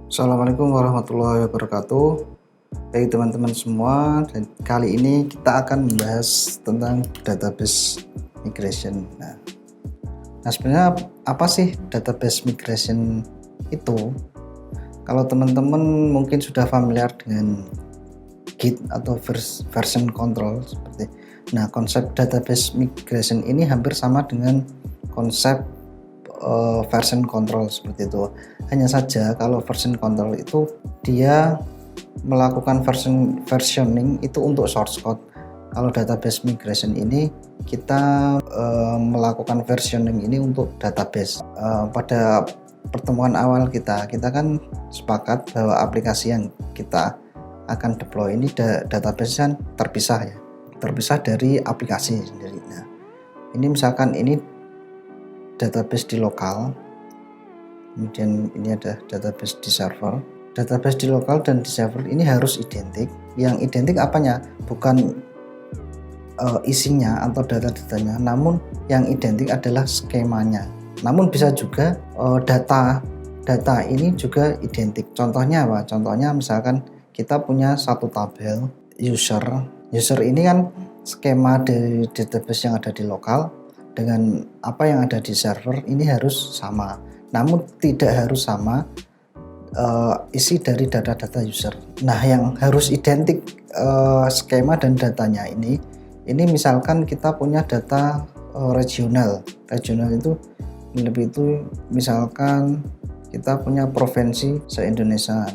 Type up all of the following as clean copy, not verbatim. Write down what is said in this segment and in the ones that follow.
Assalamualaikum warahmatullahi wabarakatuh. Baik teman-teman semua, dan kali ini kita akan membahas tentang database migration. Nah, sebenarnya apa sih database migration itu? Kalau teman-teman mungkin sudah familiar dengan Git atau version control seperti. Nah, konsep database migration ini hampir sama dengan konsep version control seperti itu. Hanya saja kalau version control itu dia melakukan versioning itu untuk source code. Kalau database migration ini kita melakukan versioning ini untuk database. Pada pertemuan awal kita kan sepakat bahwa aplikasi yang kita akan deploy ini database kan terpisah dari aplikasi sendiri. Nah, ini misalkan ini database di lokal, kemudian ini ada database di server. Database di lokal dan di server ini harus identik. Yang identik apanya? Bukan isinya atau data-datanya, namun yang identik adalah skemanya. Namun bisa juga data ini juga identik. Contohnya apa? Contohnya misalkan kita punya satu tabel user ini kan skema dari database yang ada di lokal dengan apa yang ada di server ini harus sama, namun tidak harus sama isi dari data-data user. Nah, yang harus identik skema dan datanya ini misalkan kita punya data regional itu lebih itu misalkan kita punya provinsi se-Indonesia.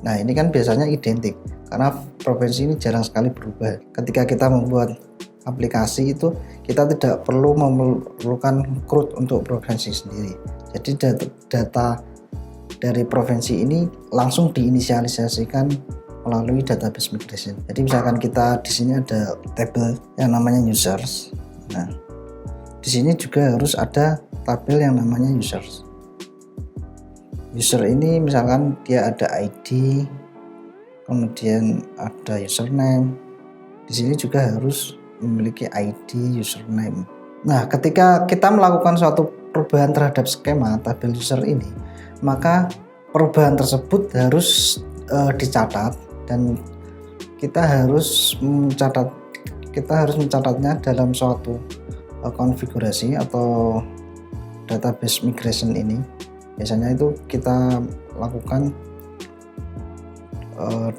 Nah ini kan biasanya identik karena provinsi ini jarang sekali berubah. Ketika kita membuat aplikasi itu kita tidak perlu memerlukan CRUD untuk provinsi sendiri. Jadi data dari provinsi ini langsung diinisialisasikan melalui database migration. Jadi misalkan kita di sini ada tabel yang namanya users. Nah, di sini juga harus ada tabel yang namanya users. User ini misalkan dia ada ID, kemudian ada username. Di sini juga harus memiliki ID username. Nah, ketika kita melakukan suatu perubahan terhadap skema tabel user ini, maka perubahan tersebut harus dicatat dan kita harus mencatatnya dalam suatu konfigurasi atau database migration ini. Biasanya itu kita lakukan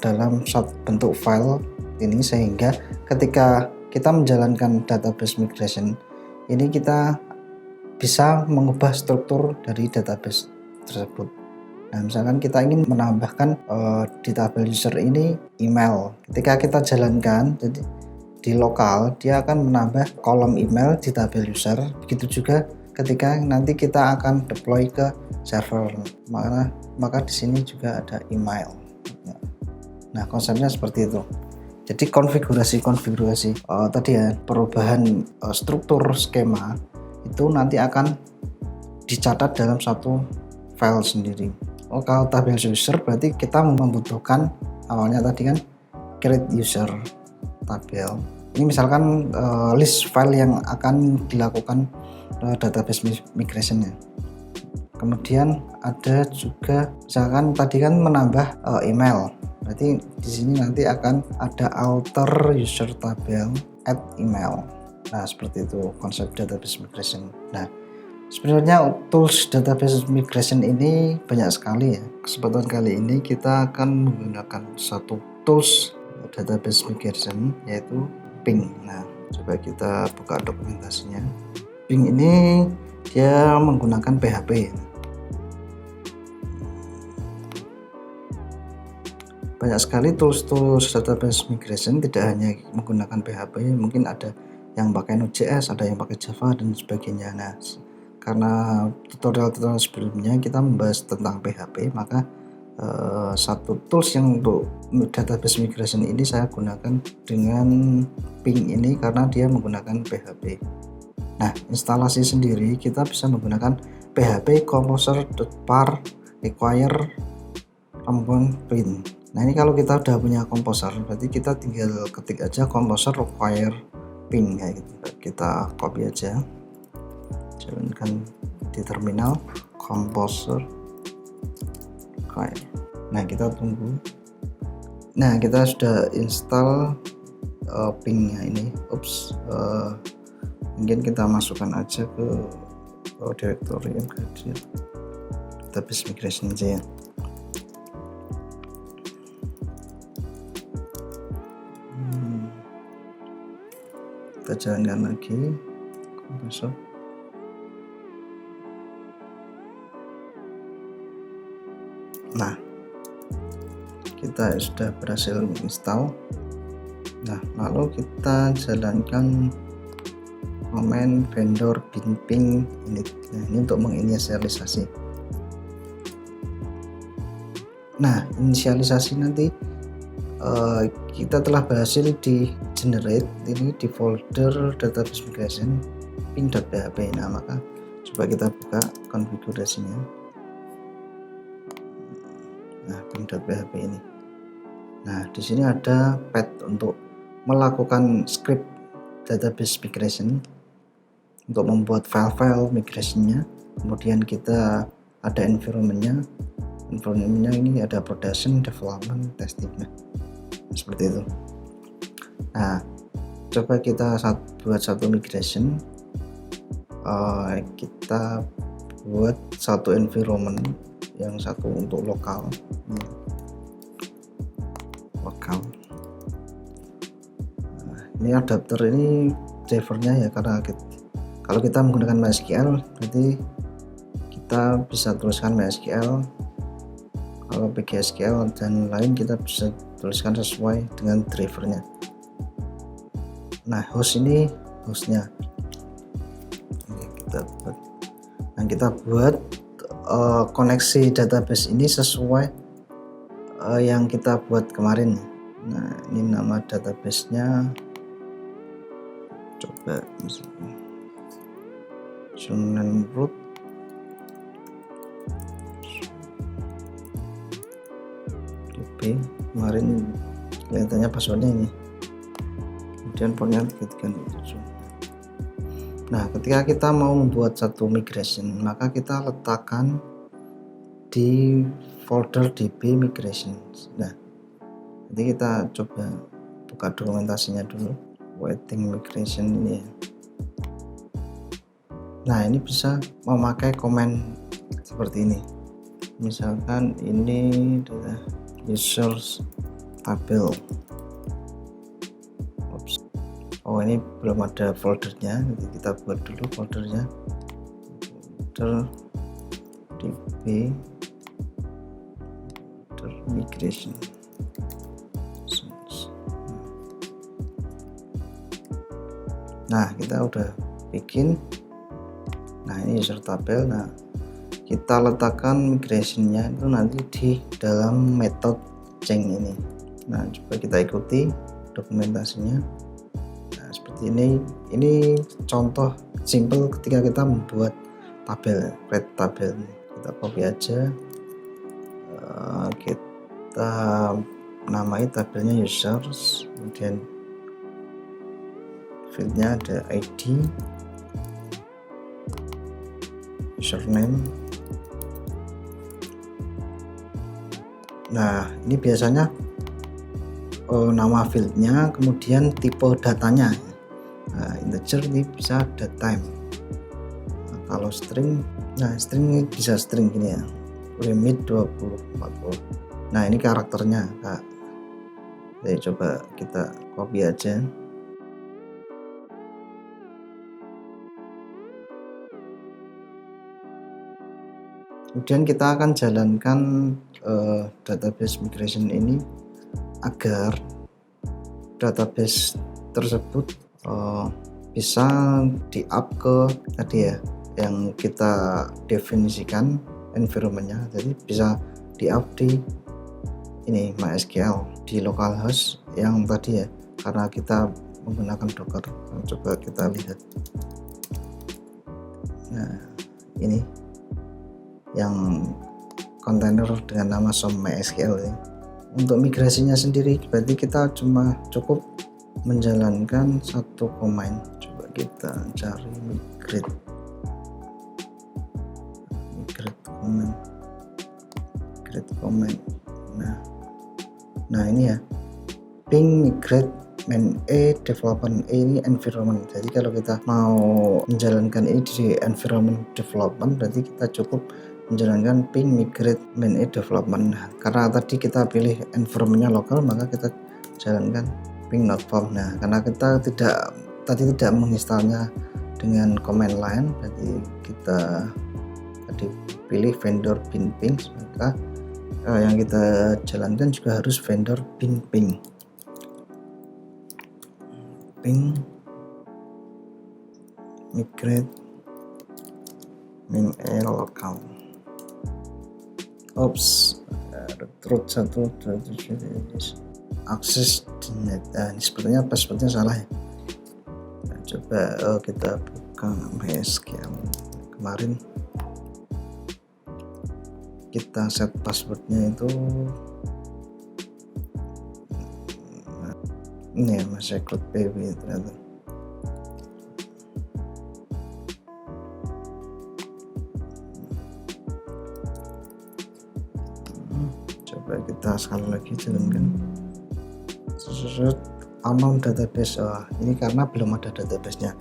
dalam satu bentuk file ini, sehingga ketika kita menjalankan database migration ini kita bisa mengubah struktur dari database tersebut. Nah, misalkan kita ingin menambahkan di tabel user ini email. Ketika kita jalankan jadi di lokal, dia akan menambah kolom email di tabel user. Begitu juga ketika nanti kita akan deploy ke server, maka di sini juga ada email. Nah, konsepnya seperti itu. Jadi konfigurasi tadi ya, perubahan struktur skema itu nanti akan dicatat dalam satu file sendiri. Kalau tabel user berarti kita membutuhkan awalnya tadi kan create user tabel. Ini misalkan list file yang akan dilakukan database migration-nya. Kemudian ada juga misalkan tadi kan menambah email. Berarti di sini nanti akan ada alter user tabel add email. Nah, seperti itu konsep database migration. Nah, sebenarnya tools database migration ini banyak sekali ya. Kesempatan kali ini kita akan menggunakan satu tools database migration yaitu Ping. Nah, coba kita buka dokumentasinya. Ping ini dia menggunakan PHP. Banyak sekali tools database migration, tidak hanya menggunakan PHP, mungkin ada yang pakai Node.js, ada yang pakai Java dan sebagainya. Nah, karena tutorial sebelumnya kita membahas tentang PHP, maka satu tools yang untuk database migration ini saya gunakan dengan Ping ini karena dia menggunakan PHP. Nah, instalasi sendiri kita bisa menggunakan PHP composer.par require component print. Nah, ini kalau kita udah punya composer, berarti kita tinggal ketik aja composer require Ping kayak gitu. Kita copy aja. jalankan di terminal Composer. Oke, nah kita tunggu. Nah kita sudah install pingnya ini. Mungkin kita masukkan aja ke directory yang ada database migration aja ya. Kita jalankan lagi Composer. Nah kita sudah berhasil menginstal. Nah lalu kita jalankan command vendor bin ping init. Nah, ini untuk menginisialisasi. Nah inisialisasi nanti kita telah berhasil di generate ini di folder database migration ping.php. Nah maka coba kita buka konfigurasinya. Nah, ping.php ini. Nah, di sini ada path untuk melakukan script database migration untuk membuat file-file migrationnya. Kemudian kita ada environmentnya. Environmentnya ini ada production, development, testing. Nah, seperti itu. Nah, coba kita buat satu migration. Kita buat satu environment, yang satu untuk lokal. Nah, ini adapter ini drivernya ya, karena kalau kita menggunakan MySQL berarti kita bisa tuliskan MySQL. Kalau PGSQL dan lain kita bisa tuliskan sesuai dengan drivernya. Nah host ini hostnya kita buat koneksi database ini sesuai yang kita buat kemarin. Nah ini nama databasenya, coba Sunan root db. Kemarin kelihatannya passwordnya ini, kemudian portnya 337. Nah ketika kita mau membuat satu migration, maka kita letakkan di folder db migration. Nah nanti kita coba buka dokumentasinya dulu, waiting migration ini ya. Nah ini bisa memakai komen seperti ini, misalkan ini adalah users tabel. Oh ini belum ada foldernya, nanti kita buat dulu foldernya, folder db migration. Nah kita udah bikin. Nah ini user tabel. Nah kita letakkan migrationnya itu nanti di dalam metode change ini. Nah coba kita ikuti dokumentasinya. Nah seperti ini contoh simple ketika kita membuat tabel, create tabel. Kita copy aja, kita namai tabelnya users, kemudian fieldnya ada ID, username. Nah ini biasanya nama fieldnya, kemudian tipe datanya. Nah integer ini bisa datetime. Nah, kalau string, nah string ini bisa string gini ya, limit 20 40. Nah ini karakternya Kak. Jadi coba kita copy aja. Kemudian kita akan jalankan database migration ini agar database tersebut bisa di-up ke tadi ya yang kita definisikan environmentnya. Jadi bisa di-up di ini MySQL di localhost yang tadi ya, karena kita menggunakan Docker. Coba kita lihat. Nah ini yang kontainer dengan nama some.mysql ya. Untuk migrasinya sendiri berarti kita cuma cukup menjalankan satu command. Coba kita cari migrate. command, nah ini ya, ping migrate main development ini environment. Jadi kalau kita mau menjalankan ini di environment development, berarti kita cukup menjalankan ping migrate main development. Nah, karena tadi kita pilih environmentnya lokal, maka kita jalankan ping not found. Nah, karena kita tidak menginstalnya dengan command line, berarti kita tadi pilih vendor bin ping, maka yang kita jalankan juga harus vendor bin ping migrate min lokal. Ops, root 1.27 akses net. Ini sepertinya salah ya. Nah, coba kita buka MySQL. Kemarin kita set passwordnya itu ini ya, masih code PW ternyata. Coba kita sekali lagi jalankan unknown database. Ini karena belum ada databasenya.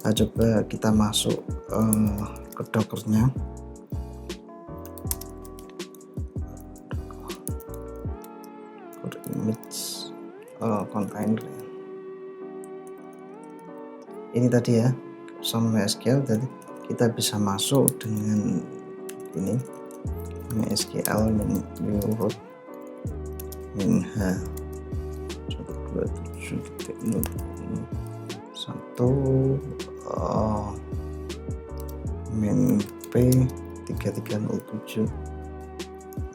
Nah, coba kita masuk ke dockernya. Image container ini tadi ya, sama MySQL. Jadi kita bisa masuk dengan ini MySQL min root min h 127.0.1 min p 3307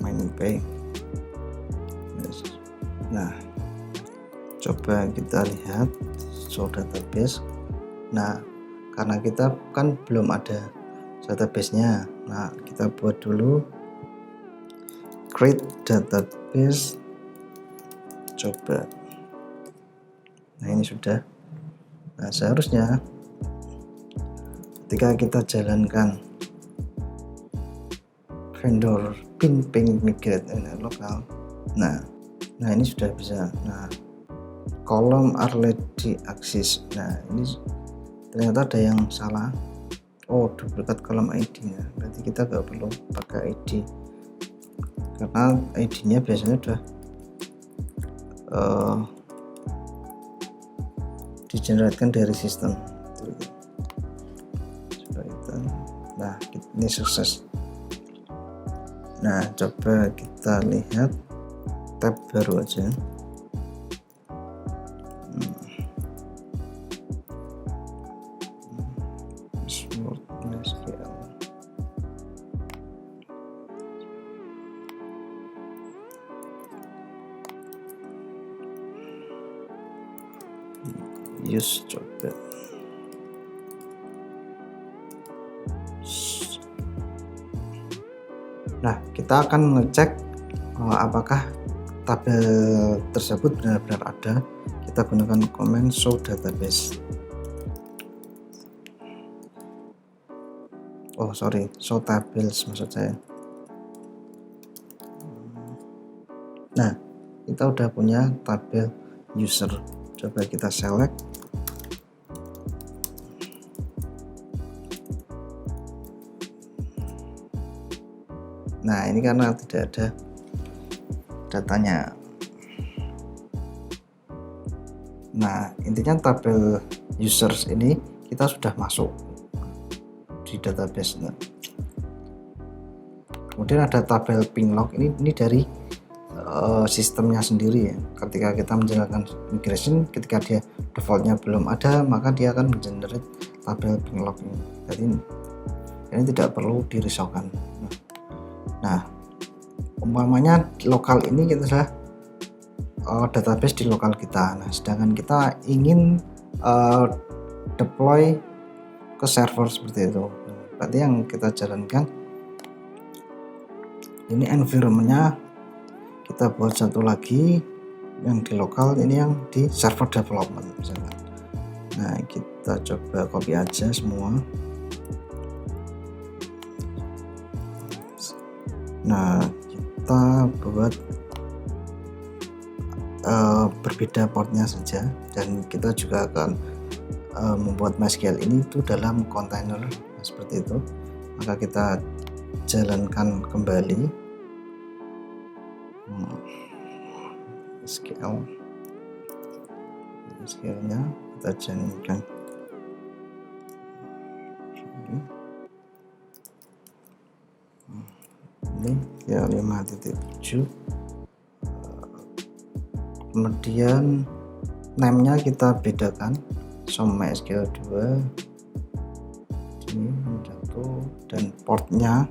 min p. Nah, coba kita lihat show database. Nah, karena kita kan belum ada database-nya, nah kita buat dulu create database. Coba, nah ini sudah. Nah, seharusnya ketika kita jalankan vendor bin ping migrate lokal, nah ini sudah bisa. Nah, kolom already access. Nah, ini ternyata ada yang salah. Duplikat kolom ID nya. Berarti kita nggak perlu pakai ID, karena ID nya biasanya udah digeneratkan dari sistem. Coba kita, nah ini sukses. Nah, coba kita lihat tab baru aja. MySQL. Use, coba. Nah, kita akan ngecek apakah tabel tersebut benar-benar ada. Kita gunakan command show database. Show tables maksud saya. Nah, kita udah punya tabel user. Coba kita select. Nah, ini karena tidak ada datanya. Nah, intinya tabel users ini kita sudah masuk di database. Nah, kemudian ada tabel ping log, ini dari sistemnya sendiri ya. Ketika kita menjalankan migration, ketika dia defaultnya belum ada, maka dia akan mengenerate tabel ping log ini. Jadi ini tidak perlu dirisaukan. Nah, umpamanya lokal ini kita sudah database di lokal kita. Nah, sedangkan kita ingin deploy ke server seperti itu. Berarti yang kita jalankan ini environmentnya kita buat satu lagi yang di lokal, ini yang di server development misalkan. Nah, kita coba copy aja semua. Nah, kita buat berbeda portnya saja, dan kita juga akan membuat MySQL ini itu dalam kontainer seperti itu. Maka kita jalankan kembali SQL-nya, kita jalankan ini ya 5.7. kemudian name-nya kita bedakan som MySQL 2 ini satu, dan portnya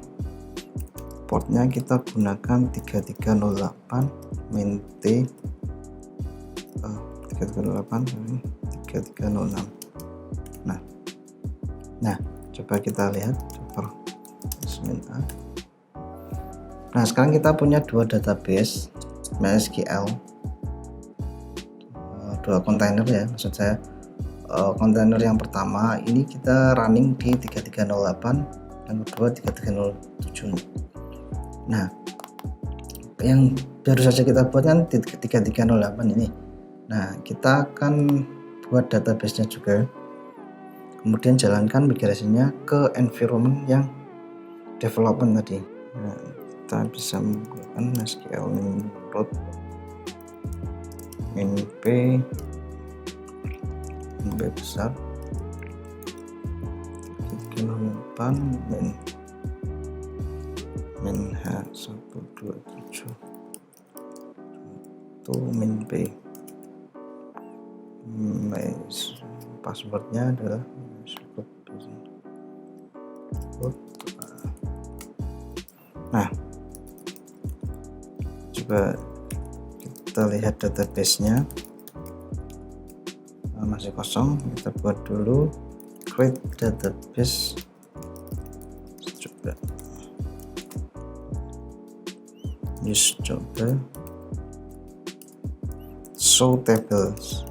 kita gunakan 3308 min T 3306. Nah coba kita lihat coba min A. Nah sekarang kita punya dua database MySQL, dua kontainer ya, maksud saya. Kontainer yang pertama ini kita running di 3308, yang kedua 3307. Nah yang baru saja kita buat kan 3308 ini. Nah kita akan buat database-nya juga, kemudian jalankan migrasinya ke environment yang development tadi. Nah, kita bisa menggunakan MySQL min root min p besar 38 min h127 itu min p. Passwordnya adalah nah coba kita lihat database-nya masih kosong. Kita buat dulu create database, coba use coba show tables.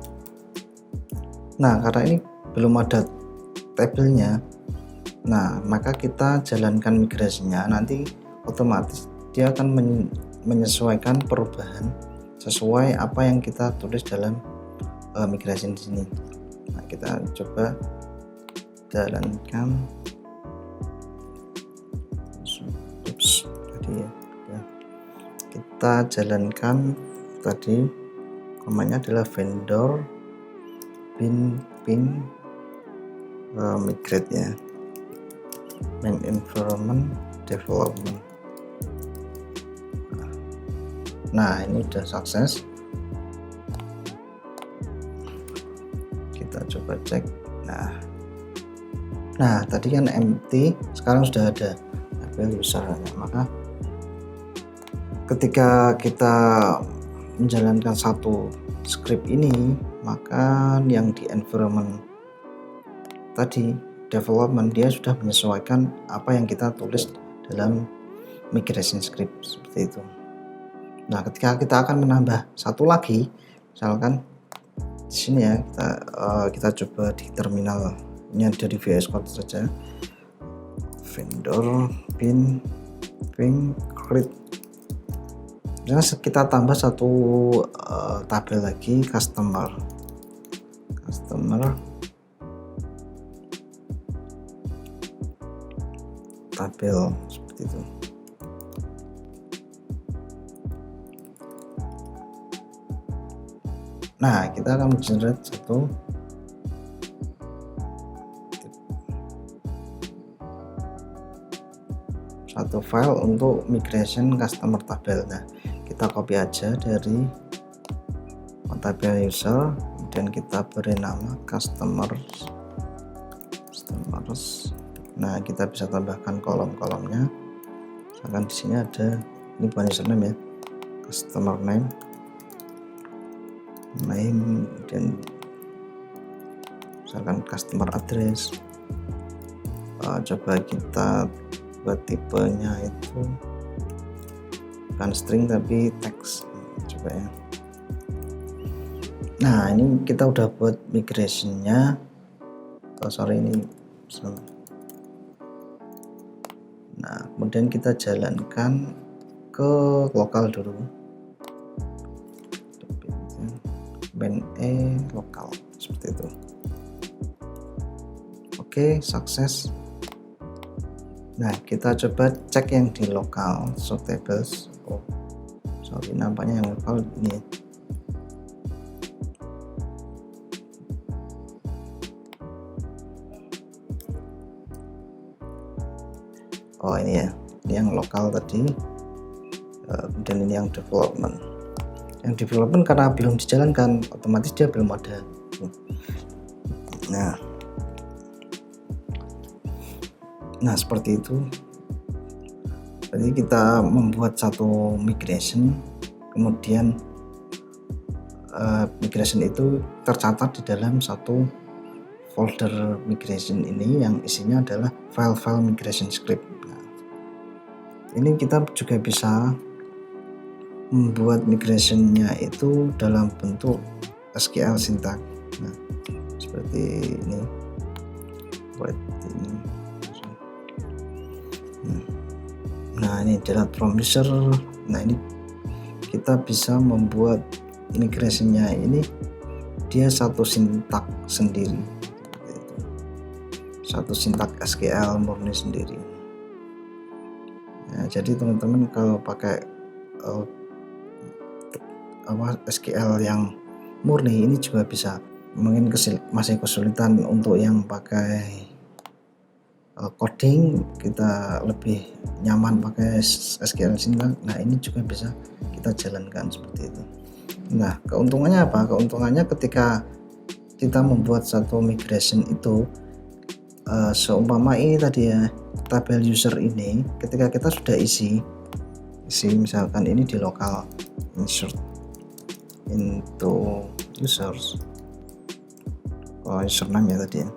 Nah karena ini belum ada tabelnya, nah maka kita jalankan migrasinya, nanti otomatis dia akan menyesuaikan perubahan sesuai apa yang kita tulis dalam migrasi di sini. Nah, kita coba jalankan tadi ya. Kita jalankan tadi komanya adalah vendor bin migrate ya, main environment development. Nah ini udah sukses. Kita coba cek. Nah tadi kan empty, sekarang sudah ada tabel user. Maka ketika kita menjalankan satu script ini, maka yang di environment tadi development dia sudah menyesuaikan apa yang kita tulis dalam migration script seperti itu. Nah ketika kita akan menambah satu lagi, misalkan di sini ya, kita coba di terminal ini ada di VS Code saja, vendor bin create. Misalnya kita tambah satu tabel lagi, customer tabel seperti itu. Nah kita akan generate satu file untuk migration customer tabel. Nah kita copy aja dari tabel user, dan kita beri nama customers. Nah kita bisa tambahkan kolom-kolomnya. Misalkan di sini ada, ini bukan username ya, customer name, dan misalkan customer address. Coba kita buat tipenya itu bukan string tapi teks, coba ya. Nah ini kita udah buat migrationnya. Ini nah kemudian kita jalankan ke lokal dulu, lokal seperti itu. Oke, sukses. Nah, kita coba cek yang di lokal show tables. Oh sorry, nampaknya yang lokal ini. Oh ini ya, ini yang lokal tadi, dan ini yang development. Yang development karena belum dijalankan, otomatis dia belum ada. Nah seperti itu. Jadi kita membuat satu migration, kemudian migration itu tercatat di dalam satu folder migration ini yang isinya adalah file-file migration script. Nah, ini kita juga bisa membuat migrationnya itu dalam bentuk SQL syntax. Nah, seperti ini. Nah ini delete from user. Nah ini kita bisa membuat migrationnya ini dia satu sintak sendiri, satu sintak SQL murni sendiri. Nah, jadi teman-teman kalau pakai SQL yang murni ini juga bisa. Mungkin masih kesulitan untuk yang pakai coding, kita lebih nyaman pakai SQL syntax. Nah ini juga bisa kita jalankan seperti itu. Nah keuntungannya apa? Keuntungannya ketika kita membuat satu migration itu, seumpama ini tadi ya, tabel user ini ketika kita sudah isi misalkan ini di lokal, insert into users, username ya tadi ya,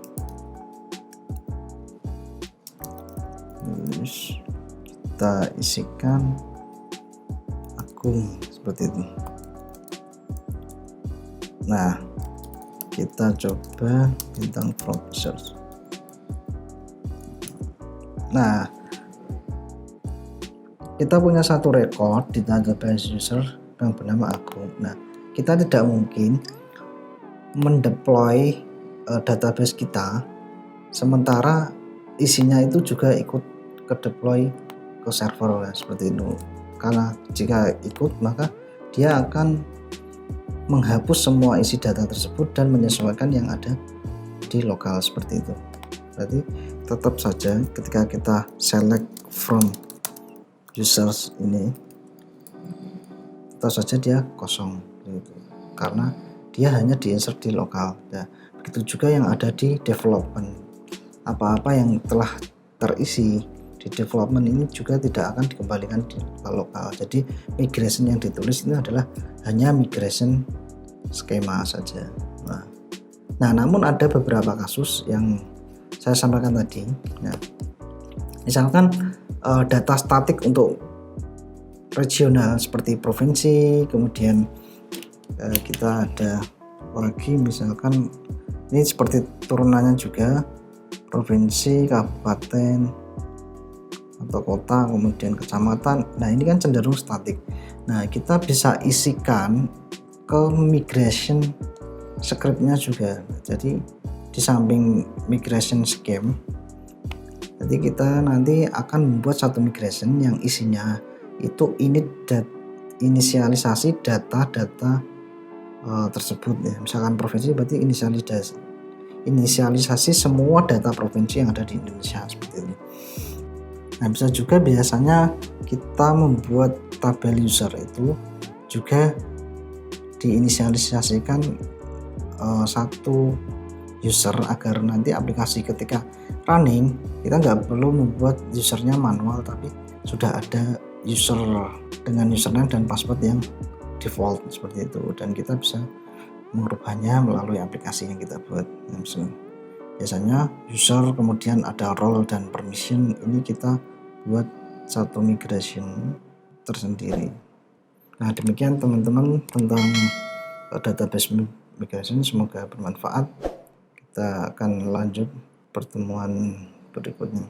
kita isikan akun seperti itu. Nah kita coba bintang from users. Nah kita punya satu record di database user yang bernama akun. Nah kita tidak mungkin mendeploy database kita sementara isinya itu juga ikut ke deploy ke server seperti itu, karena jika ikut maka dia akan menghapus semua isi data tersebut dan menyesuaikan yang ada di lokal seperti itu. Berarti tetap saja ketika kita select from users ini tetap saja dia kosong gitu, karena dia hanya diinsert di lokal. Nah, begitu juga yang ada di development, apa-apa yang telah terisi di development ini juga tidak akan dikembalikan di lokal. Jadi migration yang ditulis ini adalah hanya migration skema saja. Nah namun ada beberapa kasus yang saya sampaikan tadi. Nah, misalkan data statik untuk regional seperti provinsi, kemudian kita ada lagi misalkan ini seperti turunannya juga provinsi, kabupaten atau kota, kemudian kecamatan. Nah ini kan cenderung statik. Nah kita bisa isikan ke migration scriptnya juga. Jadi di samping migration scheme, jadi kita nanti akan membuat satu migration yang isinya itu inisialisasi data-data tersebut ya. Misalkan provinsi berarti inisialisasi semua data provinsi yang ada di Indonesia seperti itu. Nah bisa juga biasanya kita membuat tabel user itu juga diinisialisasikan satu user agar nanti aplikasi ketika running kita nggak perlu membuat usernya manual, tapi sudah ada user dengan username dan password yang default seperti itu, dan kita bisa merubahnya melalui aplikasi yang kita buat. Biasanya user, kemudian ada role dan permission, ini kita buat satu migration tersendiri. Nah demikian teman-teman tentang database migration, semoga bermanfaat. Kita akan lanjut pertemuan berikutnya.